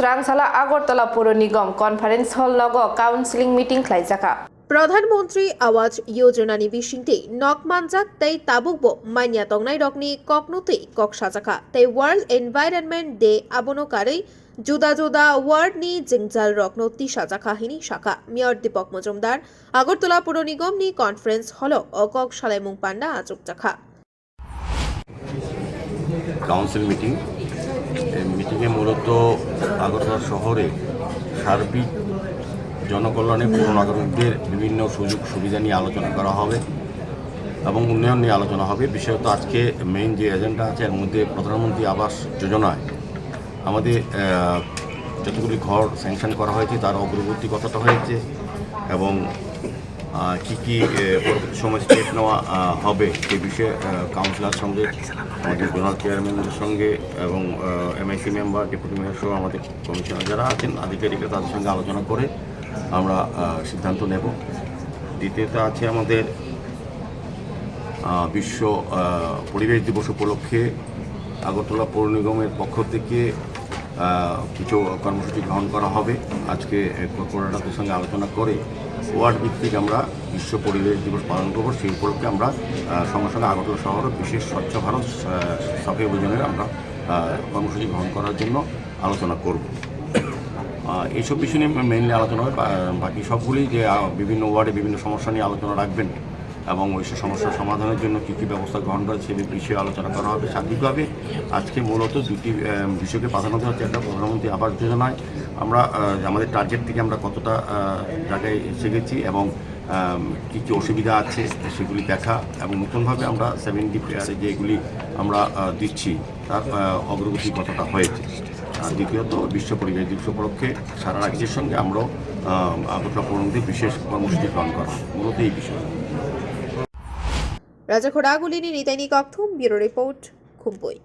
स्रांगसाला আগরতলা পৌর নিগম conference hall লগ কাউন্সিলিং মিটিং ख्लाइजाखा प्रधानमंत्री आवास योजनानि बिसिंति नकमानजाक तै ताबुकबो माइनिया तंगनाय रकनि ककनुति ककसाजाखा तै वर्ल्ड एनवायरनमेंट डे आबोनकारै जुदा जुदा वार्डनि जिंगजाल रकनो तिसाजाखा हिनि शाखा मेयर दीपक मजुमदार আগরতলা পৌর निगमनि कनफारेंस हल अकक सालायमुं पान्डा आजुकजाखा কাউন্সিল মিটিংয়ে মূলত আগরতলা শহরে সার্বিক জনকল্যাণে পৌর নাগরিকদের বিভিন্ন সুযোগ সুবিধা নিয়ে আলোচনা করা হবে এবং উন্নয়ন নিয়ে আলোচনা হবে। বিশেষত আজকে মেইন যে এজেন্ডা আছে এর মধ্যে প্রধানমন্ত্রী আবাস যোজনায় আমাদের যতগুলি ঘর স্যাংশন করা হয়েছে তার অগ্রগতি কতটা হয়েছে এবং কী কী পরবর্তী সময় স্টেপ নেওয়া হবে সে বিষয়ে কাউন্সিলর সঙ্গে আমাদের জোনাল চেয়ারম্যানদের সঙ্গে এবং এমআইসি মেম্বার ডেপুটি মেয়র সহ আমাদের কমিশনার যারা আছেন আধিকারিকরা তাদের সঙ্গে আলোচনা করে আমরা সিদ্ধান্ত নেব। দ্বিতীয়ত আছে আমাদের বিশ্ব পরিবেশ দিবস উপলক্ষে আগরতলা পৌর নিগমের পক্ষ থেকে কিছু কর্মসূচি গ্রহণ করা হবে। আজকে কর্পোরেটরদের সঙ্গে আলোচনা করে ওয়ার্ড ভিত্তিক আমরা বিশ্ব পরিবেশ দিবস পালন করব। সেই উপলক্ষে আমরা সঙ্গে সঙ্গে আগরতলা শহর বিশেষ স্বচ্ছ ভারত সাফাই অভিযানের আমরা কর্মসূচি গ্রহণ করার জন্য আলোচনা করব। এইসব বিষয় নিয়ে মেইনলি আলোচনা হবে। বাকি সবগুলি যে বিভিন্ন ওয়ার্ডে বিভিন্ন সমস্যা নিয়ে আলোচনা রাখবেন এবং ওই সমস্যার সমাধানের জন্য কী কী ব্যবস্থা গ্রহণ করে সে বিষয়ে আলোচনা করা হবে। সার্বিকভাবে আজকে মূলত দুটি বিষয়কে প্রাধান্য দেওয়া হচ্ছে। একটা প্রধানমন্ত্রী আবাস যোজনায় আমরা আমাদের টার্গেট থেকে আমরা কতটা জায়গায় এসে গেছি এবং কী কী অসুবিধা আছে সেগুলি দেখা এবং নতুনভাবে আমরা 70 পেয়ারে যেগুলি আমরা দিচ্ছি তার অগ্রগতি কতটা হয়েছে। দ্বিতীয়ত বিশ্ব পরিবেশ দিবস উপলক্ষে সারা রাজ্যের সঙ্গে আমরাও আগরতলা পৌরনিগমের বিশেষ কর্মসূচি গ্রহণ করা মূলত এই বিষয়। राजा खोडागुलिनी नितैनिक अक्थुम ब्युरो रिपोर्ट खुम्पोई।